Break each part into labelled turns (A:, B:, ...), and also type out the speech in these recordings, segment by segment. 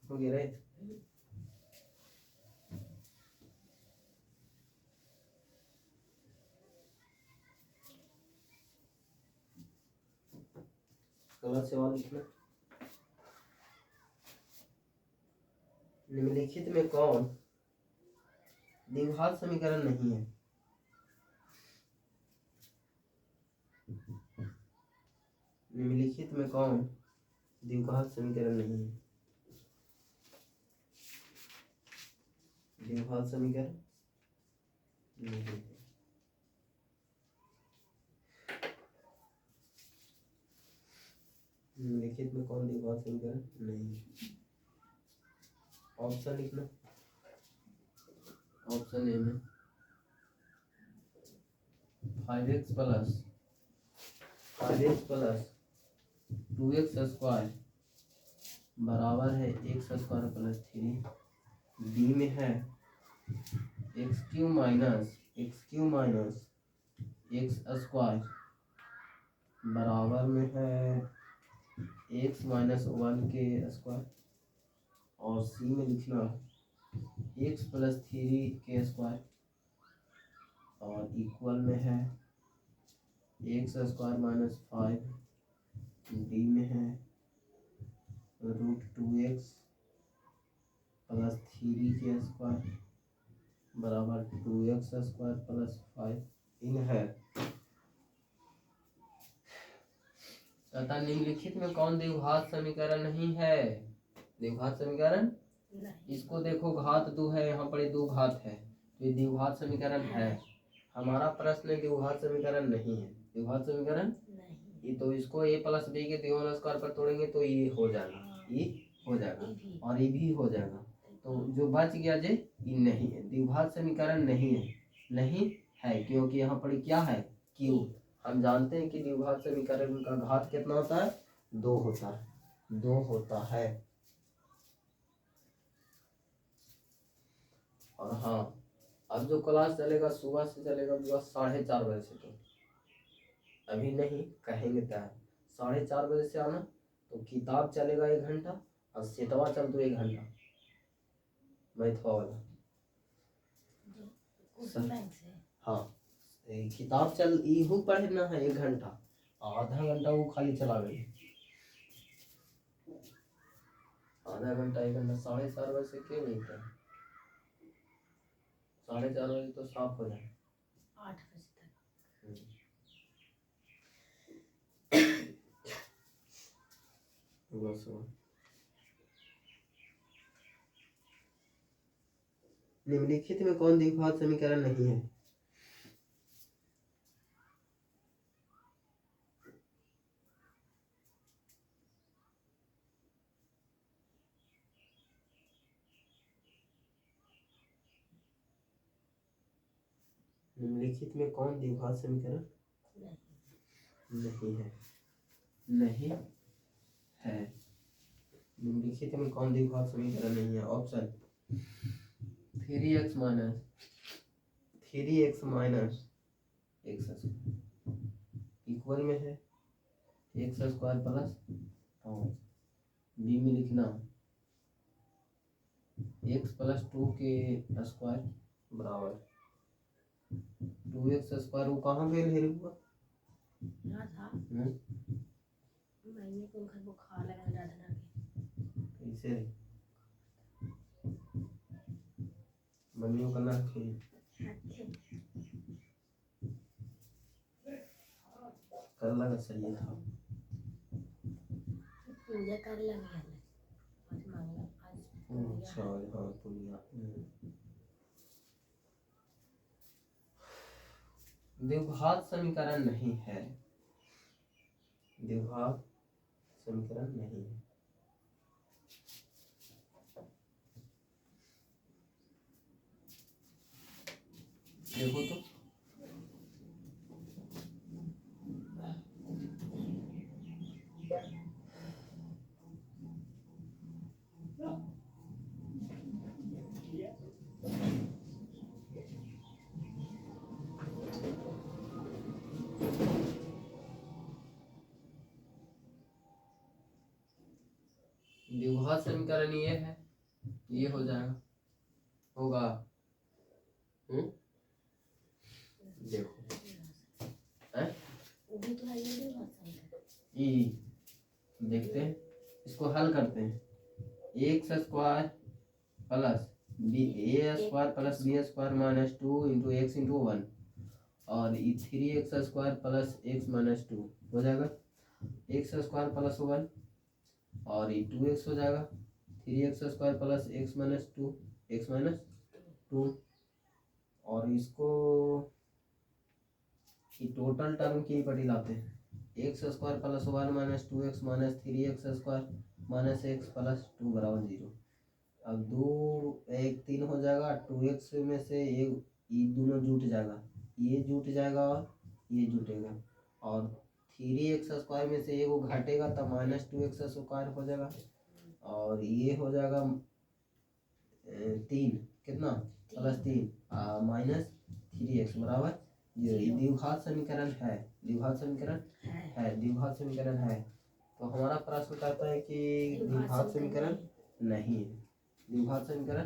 A: हो गया रे। गलत सवाल लिखना। निम्नलिखित में कौन द्विघात समीकरण नहीं है? निम्नलिखित में कौन द्विघात समीकरण नहीं है? द्विघात समीकरण नहीं है। निम्नलिखित में कौन द्विघात समीकरण नहीं है? ऑप्शन लिखना। ऑप्शन ए में 5x प्लस 2x स्क्वायर बराबर है x स्क्वायर प्लस 3। बी में है x³ माइनस x स्क्वायर बराबर में है x माइनस 1 के स्क्वायर। और सी में लिखना x प्लस 3 के स्क्वायर और इक्वल में है x स्क्वायर माइनस 5। डी में है √2x प्लस 3 के स्क्वायर बराबर 2x स्क्वायर प्लस 5 इन है। तथा निम्नलिखित में कौन द्विघात समीकरण नहीं है? द्विघात समीकरण इसको देखो, घात 2 है, यहाँ पर 2 घात है, तो ये द्विघात समीकरण है। हमारा प्रश्न द्विघात समीकरण नहीं है। द्विघात समीकरण ये तो इसको a प्लस बी के द्विघात स्क्वायर पर तोड़ेंगे तो ये हो जाएगा, ये हो जाएगा और ये भी हो जाएगा। तो जो बच गया जे ये नहीं है, द्विघात समीकरण नहीं है। नहीं है क्योंकि यहाँ पर क्या है, q। हम जानते हैं कि द्विघात समीकरण का घात कितना होता है, 2 होता है, 2 होता है। और हाँ, अब जो क्लास चलेगा सुबह से चलेगा बस 4:30 बजे से, तो अभी नहीं कहेंगे क्या है। 4:30 बजे से आना, तो किताब चलेगा 1 घंटा और सेटवा चल तो 1 घंटा मैथवा वाला। हाँ, किताब चल इहू पढ़ना है 1 घंटा, आधा घंटा वो खाली चला गई। आधा घंटा 1 घंटा 4:30 बजे से क्यों नहीं था? 4:30 बजे तो साफ हो जाए,
B: 8 बजे तक।
A: निम्नलिखित में कौन द्विघात समीकरण नहीं है? निम्नलिखित में कौन द्विघात समीकरण नहीं है? नहीं है। निम्नलिखित में कौन द्विघात समीकरण नहीं है? Option 3x minus x equal में है x स्क्वायर प्लस 5। बी में लिखना x प्लस 2 के स्क्वायर बराबर 2x स्क्वायर। वो कहाँ फेल है हुआ?
B: मैंने को घर बुखार लगा राधना के
A: कैसे मम्मी को करना कर लगा सही था।
B: पूजा कर लगे आज मंगला आज
A: अच्छा हाँ पुनिया। द्विघात समीकरण नहीं है, द्विघात समीकरण नहीं है। देखो तो द्विघात समीकरण ये है, ये हो जाएगा, होगा। देखो है
B: वो भी तो है, ये भी बात सही है।
A: ई, देखते हैं, इसको हल करते हैं। X square plus b a square plus b square minus 2 into x into 1 और 3x² प्लस एक्स माइनस 2 हो जाएगा। एक्स स्क्वायर प्लस 1 और ये 2x हो जाएगा। 3x² plus x minus 2 x minus 2 और इसको ये टोटल टर्म की पटी लाते हैं। x² plus 1 minus 2x minus 3x² minus x plus 2 बराबर 0। अब 2 1 3 हो जाएगा। 2x में से ये दोनों जुट जाएगा, ये जुट जाएगा और ये जुटेगा और 3x² में से वो घटेगा तब माइनस 2x² हो जाएगा और ये हो जाएगा 3 कितना प्लस 3 माइनस 3x बराबर 0। ये द्विघात समीकरण है, द्विघात समीकरण है, द्विघात समीकरण है। तो हमारा प्रश्न कहता है कि द्विघात समीकरण नहीं है, द्विघात समीकरण।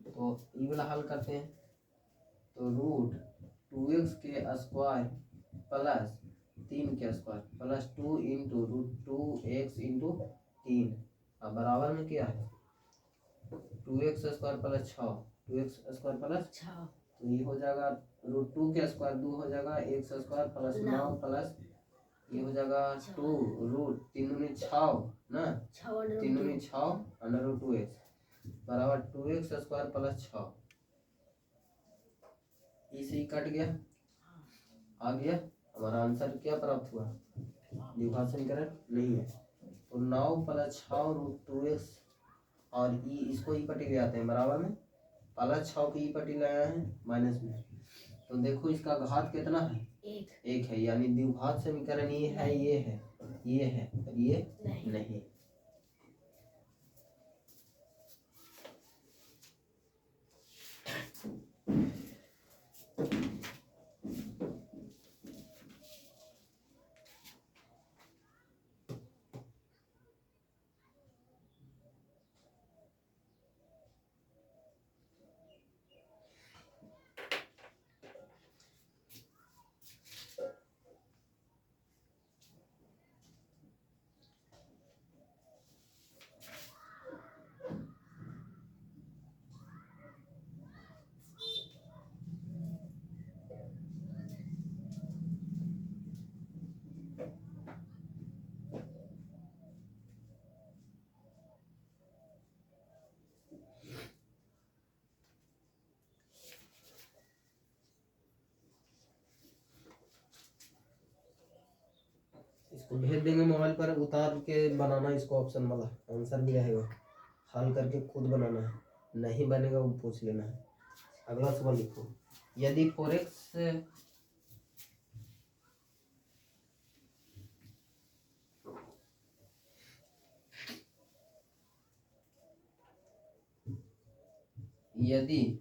A: तो ये वाला हल करते हैं। तो रूट 2x के स्क्वायर प्लस 3 के square plus 2 into root 2x into 3 अब बराबर में क्या है 2x² प्लस 6 2x² प्लस 6 तो ये हो जाएगा रूट 2 के स्क्वायर 2 हो जाएगा x² प्लस 9 प्लस ये हो जाएगा 2 रूट 3 दूनी 6 ना 3 दूनी 6 अंडर रूट 2x बराबर 2x² प्लस 6 इसे कट गया आ गया। हमारा आंसर क्या प्राप्त हुआ, द्विघात समीकरण नहीं है। तो 9 प्लस 6 रूट 2x और ई इसको ई पट्टी ले आते हैं बराबर में प्लस 6 की ई पट्टी ले आए हैं माइनस में। तो देखो इसका घात कितना है एक है, यानी द्विघात समीकरण ये है, ये है, ये है और ये नहीं। इसको भेज देंगे मोबाइल पर, उतार के बनाना इसको ऑप्शन वाला आंसर भी रहेगा, हल करके खुद बनाना है, नहीं बनेगा वो पूछ लेना है। अगला सवाल लिखो, यदि 4x यदि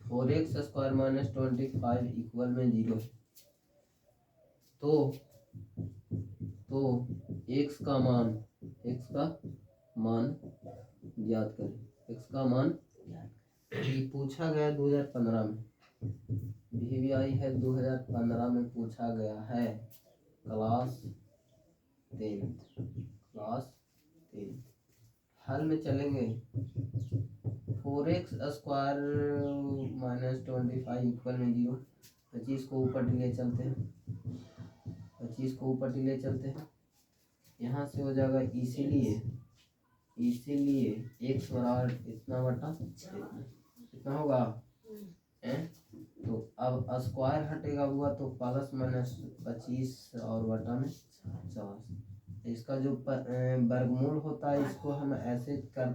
A: 4x² माइनस 25 इक्वल में 0 है तो x का मान ज्ञात करें। x का मान ये पूछा गया 2015 में, VVI है 2015 में पूछा गया है, क्लास 10 हल में चलेंगे। 4x² माइनस 25 इक्वल में 0, 25 को ऊपर ले चलते हैं, 25 को ऊपर ले चलते हैं, यहाँ से हो जाएगा इसीलिए x बराबर इतना बटा इतना होगा तो अब स्क्वायर हटेगा हुआ तो प्लस माइनस 25 और बटा में 50। इसका जो वर्गमूल होता है इसको हम ऐसे कर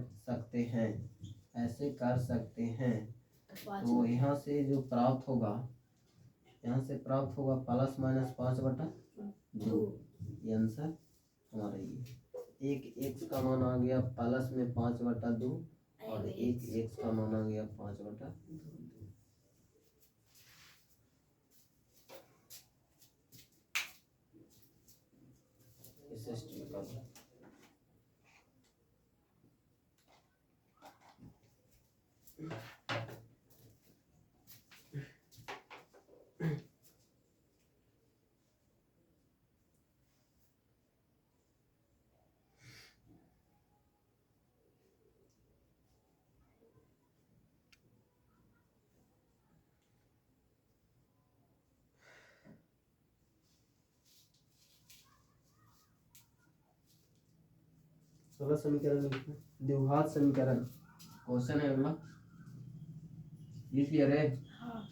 A: सकते हैं, तो यहाँ से जो प्राप्त होगा प्लस माइनस 5 बटा 2। ये आंसर हमारा ये एक x का मान आ गया प्लस में 5 बटा 2 और एक x का मान आ गया 5 बटा 2। इसे स्टिक कर 16 समीकरण लिखना, द्विघात समीकरण क्वेश्चन है अगला। ये क्लियर है?
B: हाँ।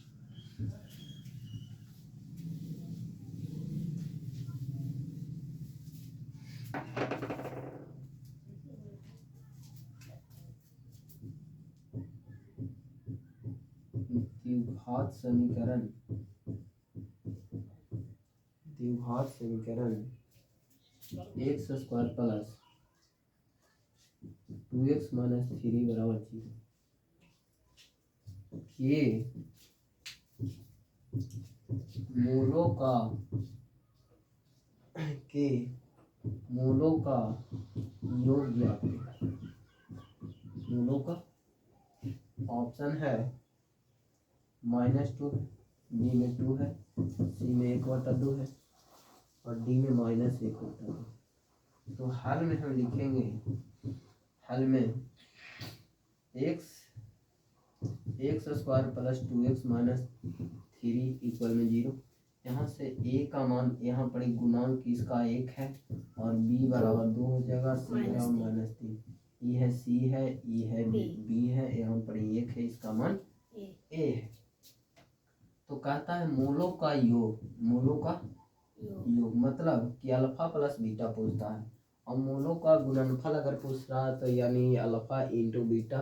A: द्विघात समीकरण, द्विघात समीकरण x square plus 2x minus 3 बराबर 0 के मूलों का, के मूलों का योग ज्ञात करें। मूलों का ऑप्शन है -2, बी में 2 है, सी में 1/2 है और डी में -1/2। तो हल में हम लिखेंगे, हल में x square plus 2x minus 3 equal में 0। यहाँ से a का मान, यहाँ पर एक गुणांक इसका 1 है और b बराबर 2 हो जाएगा, c बराबर -3। ई है c है, ई है b है, यहाँ पर 1 है, इसका मान a है। तो कहता है मूलों का योग, मूलों का योग मतलब कि अल्फा प्लस बीटा पूछता है, और मूलों का गुणनफल अगर पूछ रहा है तो यानी अल्फा इंटू बीटा।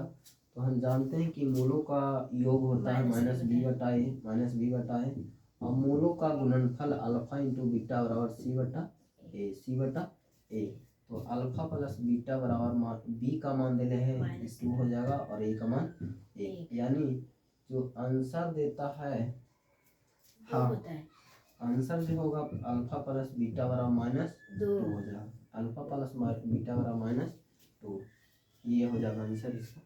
A: तो हम जानते हैं कि मूलों का योग होता है -b/a, और मूलों का गुणनफल अल्फा इंटू बीटा बराबर c/a। तो अल्फा प्लस बीटा बराबर b का मान दे है 2 हो जाएगा और a का मान 1, यानी जो आंसर देता है, हाँ आंसर जो होगा अल्फा प्लस बीटा बराबर -2 हो जाएगा, अल्फा प्लस बीटा बराबर -2, ये हो जाएगा आंसर इसका।